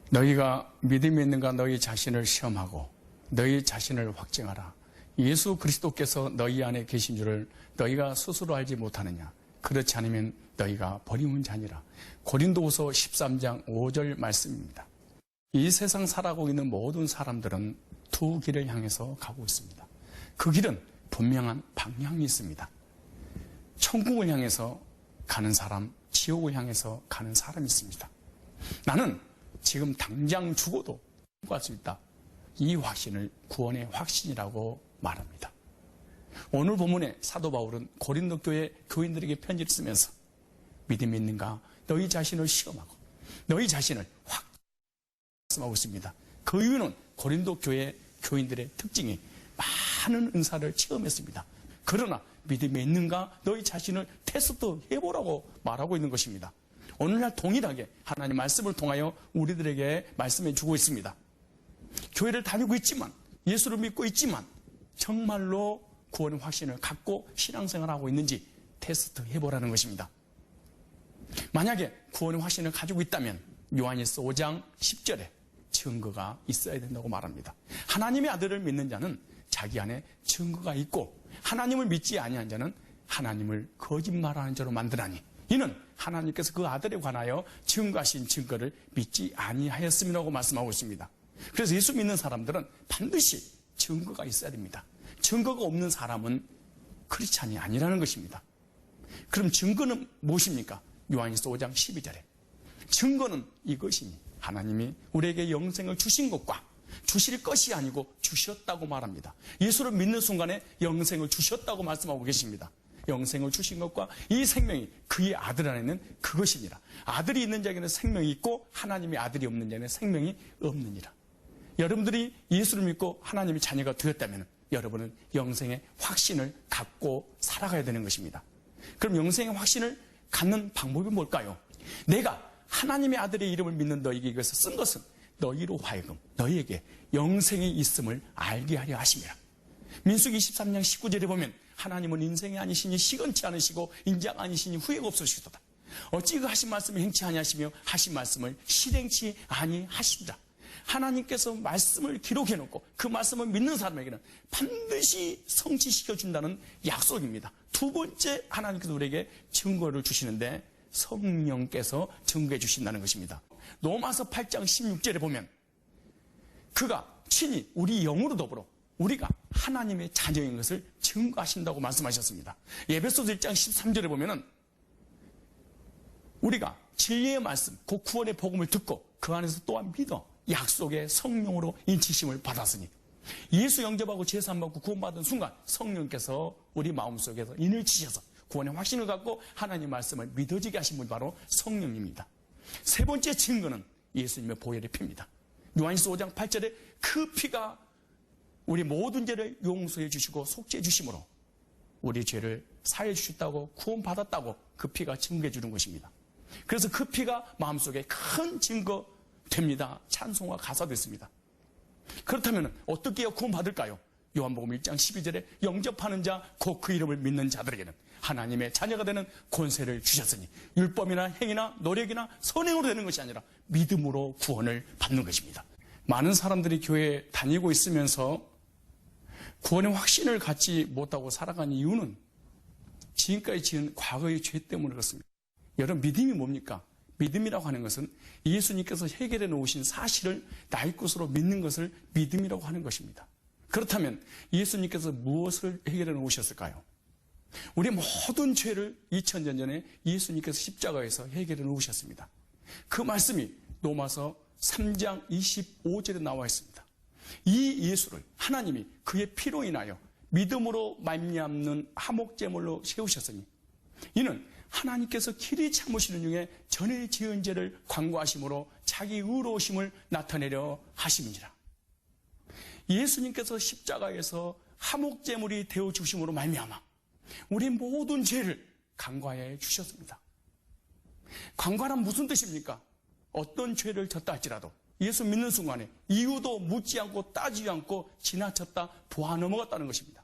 너희가 믿음이 있는가 너희 자신을 시험하고 너희 자신을 확증하라. 예수 그리스도께서 너희 안에 계신 줄을 너희가 스스로 알지 못하느냐. 그렇지 않으면 너희가 버림은 자니라. 고린도후서 13장 5절 말씀입니다. 이 세상 살아가고 있는 모든 사람들은 두 길을 향해서 가고 있습니다. 그 길은 분명한 방향이 있습니다. 천국을 향해서 가는 사람, 지옥을 향해서 가는 사람이 있습니다. 나는 지금 당장 죽어도 갈 수 있다. 이 확신을 구원의 확신이라고 말합니다. 오늘 본문에 사도 바울은 고린도 교회 교인들에게 편지를 쓰면서 믿음이 있는가 너희 자신을 시험하고 너희 자신을 말씀하고 있습니다. 그 이유는 고린도 교회 교인들의 특징이 많은 은사를 체험했습니다. 그러나 믿음이 있는가 너희 자신을 테스트 해보라고 말하고 있는 것입니다. 오늘날 동일하게 하나님 말씀을 통하여 우리들에게 말씀해 주고 있습니다. 교회를 다니고 있지만 예수를 믿고 있지만 정말로 구원의 확신을 갖고 신앙생활하고 있는지 테스트 해보라는 것입니다. 만약에 구원의 확신을 가지고 있다면 요한일서 5장 10절에 증거가 있어야 된다고 말합니다. 하나님의 아들을 믿는 자는 자기 안에 증거가 있고 하나님을 믿지 아니한 자는 하나님을 거짓말하는 자로 만드나니 이는 하나님께서 그 아들에 관하여 증거하신 증거를 믿지 아니하였음이라고 말씀하고 있습니다. 그래서 예수 믿는 사람들은 반드시 증거가 있어야 됩니다. 증거가 없는 사람은 크리스찬이 아니라는 것입니다. 그럼 증거는 무엇입니까? 요한일서 5장 12절에 증거는 이것이니 하나님이 우리에게 영생을 주신 것과 주실 것이 아니고 주셨다고 말합니다. 예수를 믿는 순간에 영생을 주셨다고 말씀하고 계십니다. 영생을 주신 것과 이 생명이 그의 아들 안에 있는 그것이니라. 아들이 있는 자에게는 생명이 있고 하나님의 아들이 없는 자에게는 생명이 없느니라. 여러분들이 예수를 믿고 하나님의 자녀가 되었다면 여러분은 영생의 확신을 갖고 살아가야 되는 것입니다. 그럼 영생의 확신을 갖는 방법이 뭘까요? 내가 하나님의 아들의 이름을 믿는 너에게 이것을 쓴 것은 너희로 하여금 너희에게 영생이 있음을 알게 하려 하심이라. 민수기 23장 19절에 보면 하나님은 인생이 아니시니 시건치 않으시고 인자가 아니시니 후회가 없으시도다. 어찌 그 하신 말씀을 행치 아니하시며 하신 말씀을 실행치 아니하신다. 하나님께서 말씀을 기록해 놓고 그 말씀을 믿는 사람에게는 반드시 성취시켜준다는 약속입니다. 두 번째 하나님께서 우리에게 증거를 주시는데 성령께서 증거해 주신다는 것입니다. 로마서 8장 16절에 보면 그가 친히 우리 영으로 더불어 우리가 하나님의 자녀인 것을 증거하신다고 말씀하셨습니다. 에베소서 1장 13절에 보면은 우리가 진리의 말씀, 그 구원의 복음을 듣고 그 안에서 또한 믿어 약속의 성령으로 인치심을 받았으니 예수 영접하고 제사함받고 구원받은 순간 성령께서 우리 마음속에서 인을 치셔서 구원의 확신을 갖고 하나님 말씀을 믿어지게 하신 분이 바로 성령입니다. 세 번째 증거는 예수님의 보혈의 피입니다. 요한일서 5장 8절에 그 피가 우리 모든 죄를 용서해 주시고 속죄해 주심으로 우리 죄를 사해 주셨다고 구원받았다고 그 피가 증거해 주는 것입니다. 그래서 그 피가 마음속에 큰 증거 됩니다. 찬송과 가사됐습니다. 그렇다면 어떻게 구원받을까요? 요한복음 1장 12절에 영접하는 자 곧 그 이름을 믿는 자들에게는 하나님의 자녀가 되는 권세를 주셨으니 율법이나 행위나 노력이나 선행으로 되는 것이 아니라 믿음으로 구원을 받는 것입니다. 많은 사람들이 교회에 다니고 있으면서 구원의 확신을 갖지 못하고 살아가는 이유는 지금까지 지은 과거의 죄 때문에 그렇습니다. 여러분 믿음이 뭡니까? 믿음이라고 하는 것은 예수님께서 해결해 놓으신 사실을 나의 것으로 믿는 것을 믿음이라고 하는 것입니다. 그렇다면 예수님께서 무엇을 해결해 놓으셨을까요? 우리 모든 죄를 2000년 전에 예수님께서 십자가에서 해결해 놓으셨습니다. 그 말씀이 로마서 3장 25절에 나와 있습니다. 이 예수를 하나님이 그의 피로 인하여 믿음으로 말미암는 화목제물로 세우셨으니 이는 하나님께서 길이 참으시는 중에 전에 지은 죄를 관고하심으로 자기 의로우심을 나타내려 하심이니라. 예수님께서 십자가에서 화목제물이 되어 주심으로 말미암아 우리 모든 죄를 간과해 주셨습니다. 간과란 무슨 뜻입니까? 어떤 죄를 졌다 할지라도 예수 믿는 순간에 이유도 묻지 않고 따지지 않고 지나쳤다 보아 넘어갔다는 것입니다.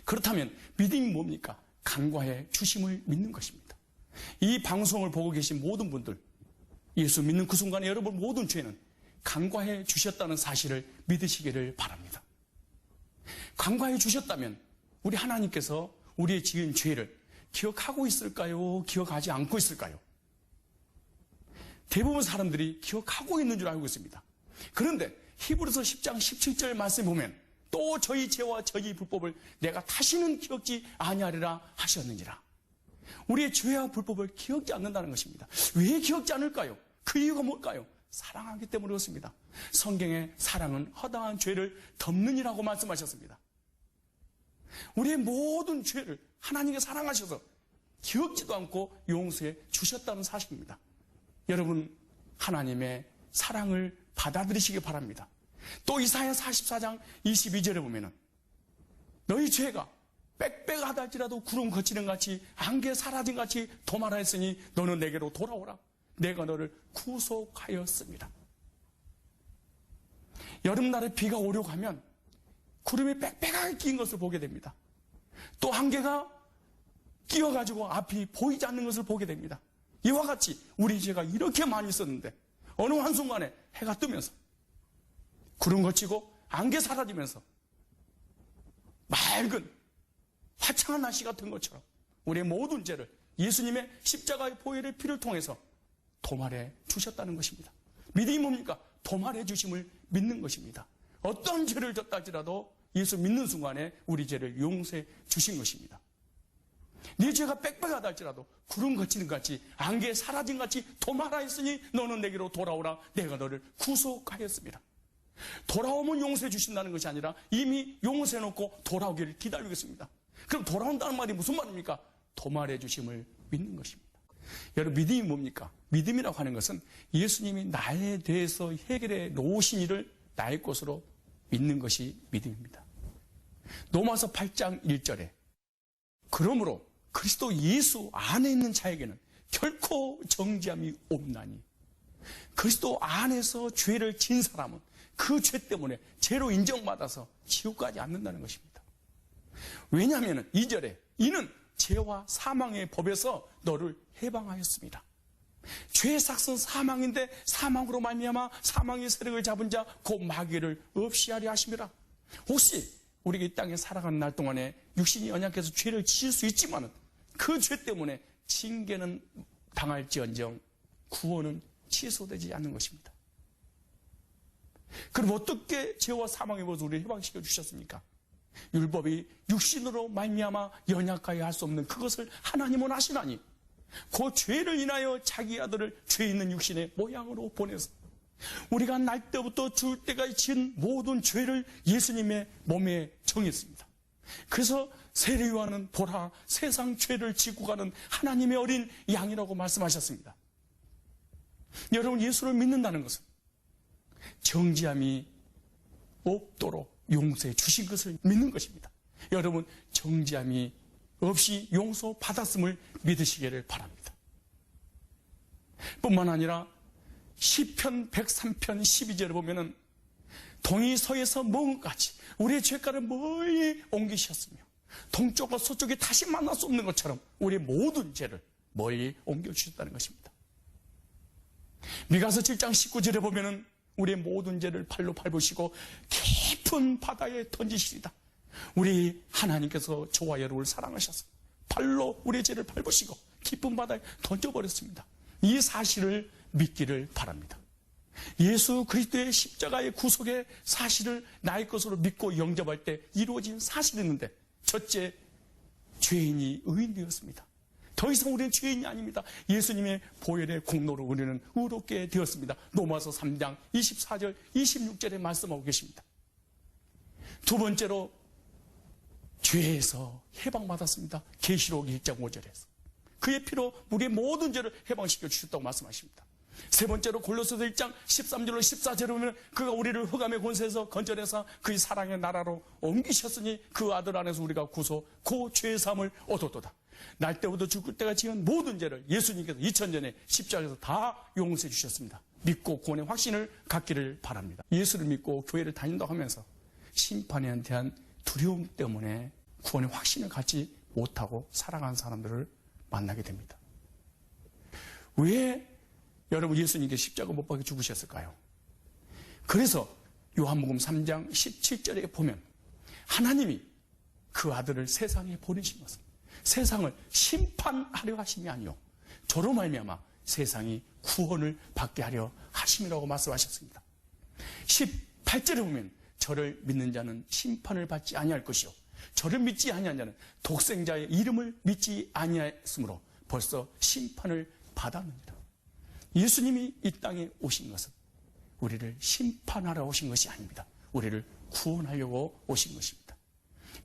그렇다면 믿음이 뭡니까? 간과해 주심을 믿는 것입니다. 이 방송을 보고 계신 모든 분들 예수 믿는 그 순간에 여러분 모든 죄는 간과해 주셨다는 사실을 믿으시기를 바랍니다. 간과해 주셨다면 우리 하나님께서 우리의 지은 죄를 기억하고 있을까요? 기억하지 않고 있을까요? 대부분 사람들이 기억하고 있는 줄 알고 있습니다. 그런데 히브리서 10장 17절 말씀에 보면 또 저희 죄와 저희 불법을 내가 다시는 기억지 아니하리라 하셨느니라. 우리의 죄와 불법을 기억지 않는다는 것입니다. 왜 기억지 않을까요? 그 이유가 뭘까요? 사랑하기 때문에 그렇습니다. 성경의 사랑은 허다한 죄를 덮느니라고 말씀하셨습니다. 우리의 모든 죄를 하나님께 사랑하셔서 기억지도 않고 용서해 주셨다는 사실입니다. 여러분, 하나님의 사랑을 받아들이시기 바랍니다. 또 이사야 44장 22절에 보면은 너희 죄가 빽빽하다 할지라도 구름 거치는 같이 안개 사라진 같이 도말하 했으니 너는 내게로 돌아오라. 내가 너를 구속하였습니다. 여름날에 비가 오려고 하면 구름이 빽빽하게 끼인 것을 보게 됩니다. 또 안개가 끼어가지고 앞이 보이지 않는 것을 보게 됩니다. 이와 같이 우리 죄가 이렇게 많이 있었는데 어느 한순간에 해가 뜨면서 구름 거치고 안개 사라지면서 맑은 화창한 날씨 같은 것처럼 우리의 모든 죄를 예수님의 십자가의 보혈의 피를 통해서 도말해 주셨다는 것입니다. 믿음이 뭡니까? 도말해 주심을 믿는 것입니다. 어떤 죄를 졌다 할지라도 예수 믿는 순간에 우리 죄를 용서해 주신 것입니다. 네 죄가 빽빽하다 할지라도 구름 거치는 같이 안개 사라진 같이 도말하였으니 너는 내게로 돌아오라. 내가 너를 구속하였습니다. 돌아오면 용서해 주신다는 것이 아니라 이미 용서해 놓고 돌아오기를 기다리고 있습니다. 그럼 돌아온다는 말이 무슨 말입니까? 도말해 주심을 믿는 것입니다. 여러분, 믿음이 뭡니까? 믿음이라고 하는 것은 예수님이 나에 대해서 해결해 놓으신 일을 나의 것으로 믿는 것이 믿음입니다. 로마서 8장 1절에 그러므로 그리스도 예수 안에 있는 자에게는 결코 정죄함이 없나니 그리스도 안에서 죄를 진 사람은 그 죄 때문에 죄로 인정받아서 지옥 가지 않는다는 것입니다. 왜냐하면 2절에 이는 죄와 사망의 법에서 너를 해방하였습니다. 죄의 삭은 사망인데 사망으로 말미암아 사망의 세력을 잡은 자 곧 마귀를 없이 하려 하심이라. 혹시 우리가 이 땅에 살아가는 날 동안에 육신이 연약해서 죄를 지을 수 있지만 그 죄 때문에 징계는 당할지언정 구원은 취소되지 않는 것입니다. 그럼 어떻게 죄와 사망의 법에서 우리를 해방시켜 주셨습니까? 율법이 육신으로 말미암아 연약하게 할 수 없는 그것을 하나님은 아시나니 그 죄를 인하여 자기 아들을 죄 있는 육신의 모양으로 보내서 우리가 날 때부터 죽을 때까지 지은 모든 죄를 예수님의 몸에 정했습니다. 그래서 세례요한은 보라 세상 죄를 지고 가는 하나님의 어린 양이라고 말씀하셨습니다. 여러분, 예수를 믿는다는 것은 정죄함이 없도록 용서해 주신 것을 믿는 것입니다. 여러분, 정죄함이 없이 용서받았음을 믿으시기를 바랍니다. 뿐만 아니라 시편 103편 12절에 보면은 동이 서에서 먼 같이 우리의 죄가를 멀리 옮기셨으며 동쪽과 서쪽이 다시 만날 수 없는 것처럼 우리의 모든 죄를 멀리 옮겨주셨다는 것입니다. 미가서 7장 19절에 보면은 우리의 모든 죄를 발로 밟으시고 깊은 바다에 던지시리다. 우리 하나님께서 저와 여러분을 사랑하셔서 발로 우리의 죄를 밟으시고 깊은 바다에 던져버렸습니다. 이 사실을 믿기를 바랍니다. 예수 그리스도의 십자가의 구속의 사실을 나의 것으로 믿고 영접할 때 이루어진 사실이었는데 첫째, 죄인이 의인 되었습니다. 더 이상 우리는 죄인이 아닙니다. 예수님의 보혈의 공로로 우리는 의롭게 되었습니다. 로마서 3장 24절 26절에 말씀하고 계십니다. 두 번째로 죄에서 해방받았습니다. 계시록 1장 5절에서 그의 피로 우리의 모든 죄를 해방시켜 주셨다고 말씀하십니다. 세 번째로 골로새서 1장 13절로 14절에 보면 그가 우리를 흑암의 권세에서 건져내서 그의 사랑의 나라로 옮기셨으니 그 아들 안에서 우리가 구속 그 죄의 사함을 얻었도다. 날 때부터 죽을 때가 지은 모든 죄를 예수님께서 2000년에 십자가에서 다 용서해 주셨습니다. 믿고 구원의 확신을 갖기를 바랍니다. 예수를 믿고 교회를 다닌다고 하면서 심판에 대한 두려움 때문에 구원의 확신을 갖지 못하고 살아가는 사람들을 만나게 됩니다. 왜 여러분, 예수님께 십자가 못 박혀 죽으셨을까요? 그래서 요한복음 3장 17절에 보면 하나님이 그 아들을 세상에 보내신 것은 세상을 심판하려 하심이 아니요 저로 말미암아 세상이 구원을 받게 하려 하심이라고 말씀하셨습니다. 18절에 보면 저를 믿는 자는 심판을 받지 아니할 것이요 저를 믿지 아니한 자는 독생자의 이름을 믿지 아니하였으므로 벌써 심판을 받았느니라. 예수님이 이 땅에 오신 것은 우리를 심판하러 오신 것이 아닙니다. 우리를 구원하려고 오신 것입니다.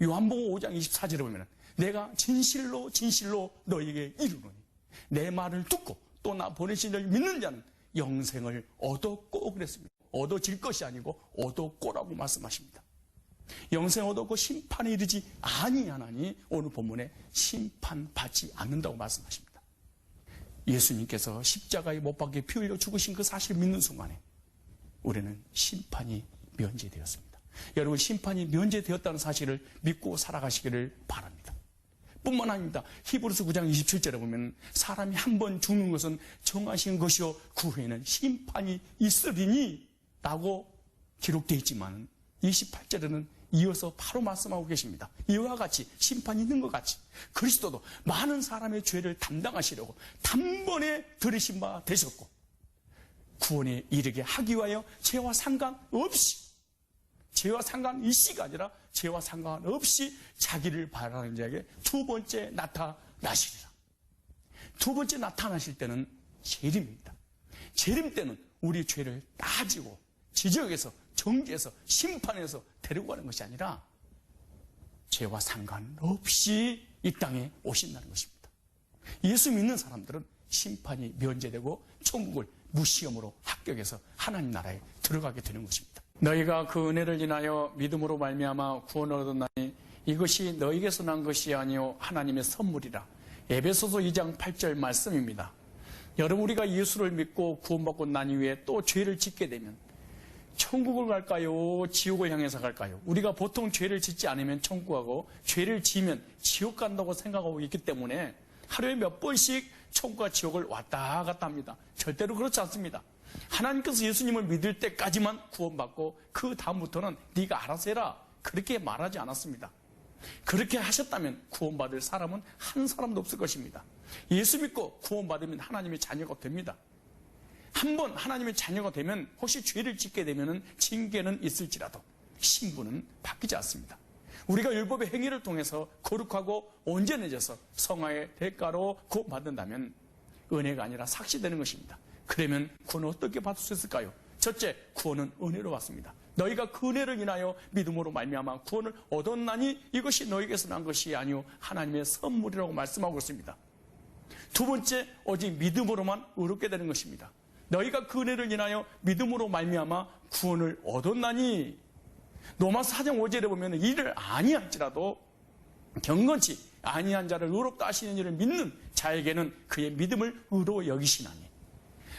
요한복음 5장 24절에 보면 내가 진실로 진실로 너희에게 이르노니 내 말을 듣고 또 나 보내신 이를 믿는 자는 영생을 얻었고 그랬습니다. 얻어질 것이 아니고 얻었고라고 말씀하십니다. 영생 얻었고 심판에 이르지 아니하나니 오늘 본문에 심판받지 않는다고 말씀하십니다. 예수님께서 십자가에 못 박혀 피 흘려 죽으신 그 사실을 믿는 순간에 우리는 심판이 면제되었습니다. 여러분, 심판이 면제되었다는 사실을 믿고 살아가시기를 바랍니다. 뿐만 아닙니다. 히브리서 9장 27절에 보면 사람이 한 번 죽는 것은 정하신 것이요 그 후에는 심판이 있으리니 라고 기록되어 있지만 28절에는 이어서 바로 말씀하고 계십니다. 이와 같이 심판이 있는 것 같이 그리스도도 많은 사람의 죄를 담당하시려고 단번에 들으신 바 되셨고 구원에 이르게 하기 위하여 죄와 상관없이 죄와 상관이시가 아니라 죄와 상관없이 자기를 바라는 자에게 두 번째 나타나시리라. 두 번째 나타나실 때는 재림입니다. 재림 때는 우리 죄를 따지고 지적해서 정죄해서 심판해서 데리고 가는 것이 아니라 죄와 상관없이 이 땅에 오신다는 것입니다. 예수 믿는 사람들은 심판이 면제되고 천국을 무시험으로 합격해서 하나님 나라에 들어가게 되는 것입니다. 너희가 그 은혜를 인하여 믿음으로 말미암아 구원을 얻었나니 이것이 너희에게서 난 것이 아니요 하나님의 선물이라. 에베소서 2장 8절 말씀입니다. 여러분, 우리가 예수를 믿고 구원받고 난 이후에 또 죄를 짓게 되면 천국을 갈까요? 지옥을 향해서 갈까요? 우리가 보통 죄를 짓지 않으면 천국 가고 죄를 지으면 지옥 간다고 생각하고 있기 때문에 하루에 몇 번씩 천국과 지옥을 왔다 갔다 합니다. 절대로 그렇지 않습니다. 하나님께서 예수님을 믿을 때까지만 구원받고 그 다음부터는 네가 알아서 해라 그렇게 말하지 않았습니다. 그렇게 하셨다면 구원받을 사람은 한 사람도 없을 것입니다. 예수 믿고 구원받으면 하나님의 자녀가 됩니다. 한번 하나님의 자녀가 되면 혹시 죄를 짓게 되면 징계는 있을지라도 신분은 바뀌지 않습니다. 우리가 율법의 행위를 통해서 거룩하고 온전해져서 성화의 대가로 구원받는다면 은혜가 아니라 삭시되는 것입니다. 그러면 구원을 어떻게 받을 수 있을까요? 첫째, 구원은 은혜로 받습니다. 너희가 그 은혜를 인하여 믿음으로 말미암아 구원을 얻었나니 이것이 너희에게서 난 것이 아니요 하나님의 선물이라고 말씀하고 있습니다. 두 번째, 오직 믿음으로만 의롭게 되는 것입니다. 너희가 그 은혜를 인하여 믿음으로 말미암아 구원을 얻었나니 로마서 4장 5절에 보면 이를 아니할지라도 경건치 아니한 자를 의롭다 하시는 이를 믿는 자에게는 그의 믿음을 의로 여기시나니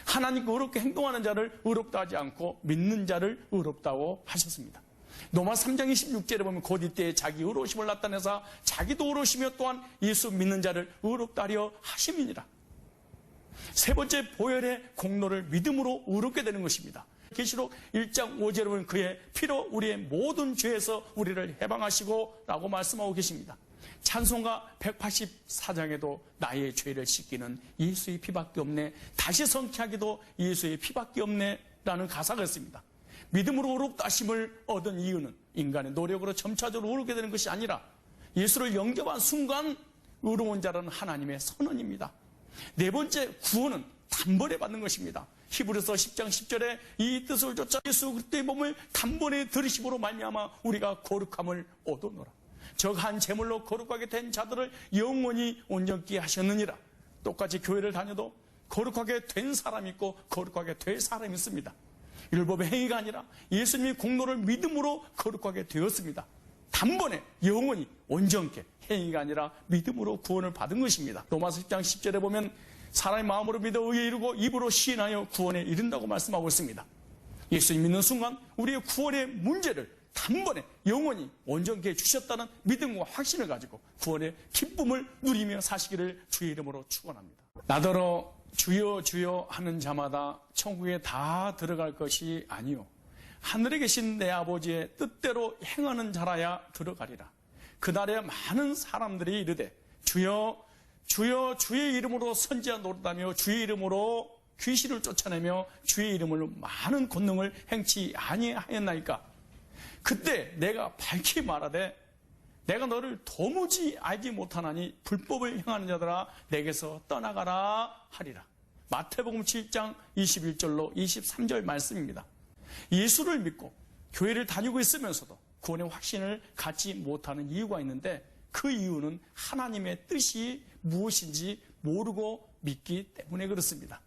하나님께 의롭게 행동하는 자를 의롭다 하지 않고 믿는 자를 의롭다고 하셨습니다. 로마서 3장 26절에 보면 곧 이때에 자기 의로우심을 나타내사 자기도 의로우시며 또한 예수 믿는 자를 의롭다 하려 하심이니라. 세 번째, 보혈의 공로를 믿음으로 의롭게 되는 것입니다. 계시록 1장 5절에 보면 그의 피로 우리의 모든 죄에서 우리를 해방하시고 라고 말씀하고 계십니다. 찬송가 184장에도 나의 죄를 씻기는 예수의 피밖에 없네, 다시 성취하기도 예수의 피밖에 없네 라는 가사가 있습니다. 믿음으로 의롭다 하심을 얻은 이유는 인간의 노력으로 점차적으로 의롭게 되는 것이 아니라 예수를 영접한 순간 의로운 자라는 하나님의 선언입니다. 네 번째, 구원은 단번에 받는 것입니다. 히브리서 10장 10절에 이 뜻을 좇아 예수 그리스도의 몸을 단번에 들으심으로 말미암아 우리가 거룩함을 얻어노라. 적 한 제물로 거룩하게 된 자들을 영원히 온전케 하셨느니라. 똑같이 교회를 다녀도 거룩하게 된 사람이 있고 거룩하게 될 사람이 있습니다. 율법의 행위가 아니라 예수님의 공로를 믿음으로 거룩하게 되었습니다. 단번에 영원히 온전케, 행위가 아니라 믿음으로 구원을 받은 것입니다. 로마서 10장 10절에 보면 사람의 마음으로 믿어 의에 이르고 입으로 시인하여 구원에 이른다고 말씀하고 있습니다. 예수님 믿는 순간 우리의 구원의 문제를 단번에 영원히 온전케 해주셨다는 믿음과 확신을 가지고 구원의 기쁨을 누리며 사시기를 주의 이름으로 축원합니다. 나더러 주여 주여 하는 자마다 천국에 다 들어갈 것이 아니요 하늘에 계신 내 아버지의 뜻대로 행하는 자라야 들어가리라. 그날에 많은 사람들이 이르되 주여 주여 주의 이름으로 선지자 노릇하며 주의 이름으로 귀신을 쫓아내며 주의 이름으로 많은 권능을 행치 아니하였나이까. 그때 내가 밝히 말하되 내가 너를 도무지 알지 못하나니 불법을 행하는 자들아 내게서 떠나가라 하리라. 마태복음 7장 21절로 23절 말씀입니다. 예수를 믿고 교회를 다니고 있으면서도 구원의 확신을 갖지 못하는 이유가 있는데 그 이유는 하나님의 뜻이 무엇인지 모르고 믿기 때문에 그렇습니다.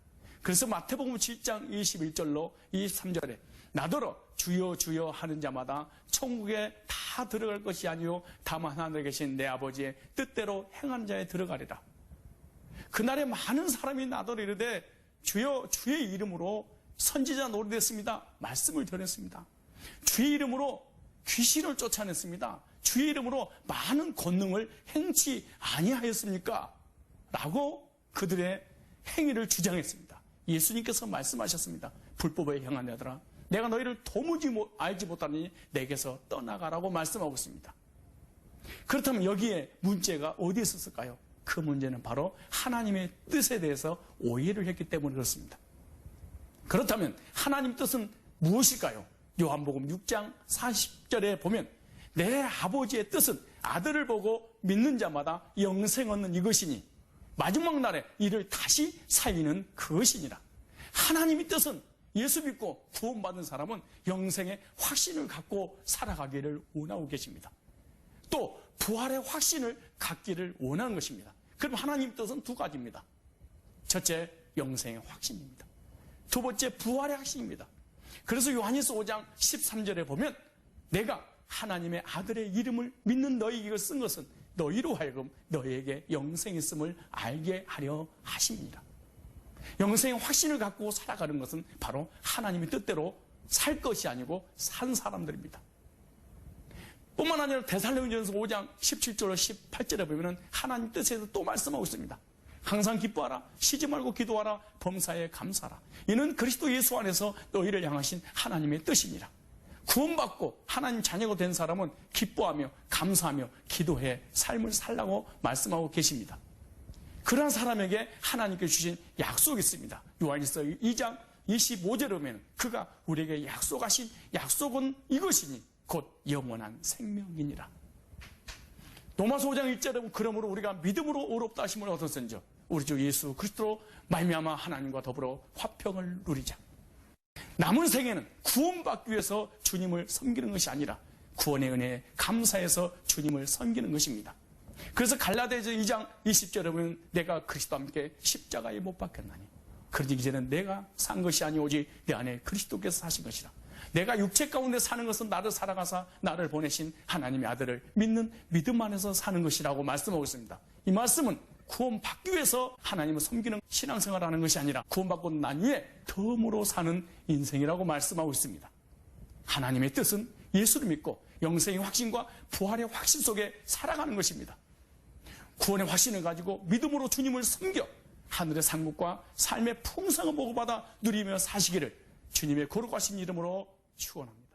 그래서 마태복음 7장 21절로 23절에 나더러 주여 주여 하는 자마다 천국에 다 들어갈 것이 아니요 다만 하늘에 계신 내 아버지의 뜻대로 행하는 자에 들어가리라. 그날에 많은 사람이 나더러 이르되 주여 주의 이름으로 선지자 노릇했습니다. 말씀을 전했습니다. 주의 이름으로 귀신을 쫓아냈습니다. 주의 이름으로 많은 권능을 행치 아니하였습니까? 라고 그들의 행위를 주장했습니다. 예수님께서 말씀하셨습니다. 불법에 행한 자들아 내가 너희를 도무지 알지 못하니 내게서 떠나가라고 말씀하고 있습니다. 그렇다면 여기에 문제가 어디에 있었을까요? 그 문제는 바로 하나님의 뜻에 대해서 오해를 했기 때문에 그렇습니다. 그렇다면 하나님 뜻은 무엇일까요? 요한복음 6장 40절에 보면 내 아버지의 뜻은 아들을 보고 믿는 자마다 영생 얻는 이것이니 마지막 날에 이를 다시 살리는 그것이니라. 하나님의 뜻은 예수 믿고 구원받은 사람은 영생의 확신을 갖고 살아가기를 원하고 계십니다. 또 부활의 확신을 갖기를 원하는 것입니다. 그럼 하나님 뜻은 두 가지입니다. 첫째, 영생의 확신입니다. 두 번째, 부활의 확신입니다. 그래서 요한일서 5장 13절에 보면 내가 하나님의 아들의 이름을 믿는 너희에게 쓴 것은 너희로 하여금 너희에게 영생이 있음을 알게 하려 하십니다. 영생의 확신을 갖고 살아가는 것은 바로 하나님의 뜻대로 살 것이 아니고 산 사람들입니다. 뿐만 아니라 데살로니가전서 5장 17절로 18절에 보면 하나님 뜻에서 또 말씀하고 있습니다. 항상 기뻐하라, 쉬지 말고 기도하라, 범사에 감사하라. 이는 그리스도 예수 안에서 너희를 향하신 하나님의 뜻이니라. 구원받고 하나님 자녀가 된 사람은 기뻐하며 감사하며 기도해 삶을 살라고 말씀하고 계십니다. 그러한 사람에게 하나님께 주신 약속이 있습니다. 요한일서 2장 25절에 보면 그가 우리에게 약속하신 약속은 이것이니 곧 영원한 생명이니라. 로마서 5장 1절에 보면 그러므로 우리가 믿음으로 의롭다 하심을 얻었은즉 우리 주 예수 그리스도로 말미암아 하나님과 더불어 화평을 누리자. 남은 생에는 구원받기 위해서 주님을 섬기는 것이 아니라 구원의 은혜에 감사해서 주님을 섬기는 것입니다. 그래서 갈라디아서 2장 20절에 보면 내가 그리스도와 함께 십자가에 못 박혔나니 그러니 이제는 내가 산 것이 아니 오직 내 안에 그리스도께서 사신 것이라. 내가 육체 가운데 사는 것은 나를 살아가사 나를 보내신 하나님의 아들을 믿는 믿음 안에서 사는 것이라고 말씀하고 있습니다. 이 말씀은 구원받기 위해서 하나님을 섬기는 신앙생활을 하는 것이 아니라 구원받고 난 후에 덤으로 사는 인생이라고 말씀하고 있습니다. 하나님의 뜻은 예수를 믿고 영생의 확신과 부활의 확신 속에 살아가는 것입니다. 구원의 확신을 가지고 믿음으로 주님을 섬겨 하늘의 상급과 삶의 풍성한 복을 받아 누리며 사시기를 주님의 거룩하신 이름으로 축원합니다.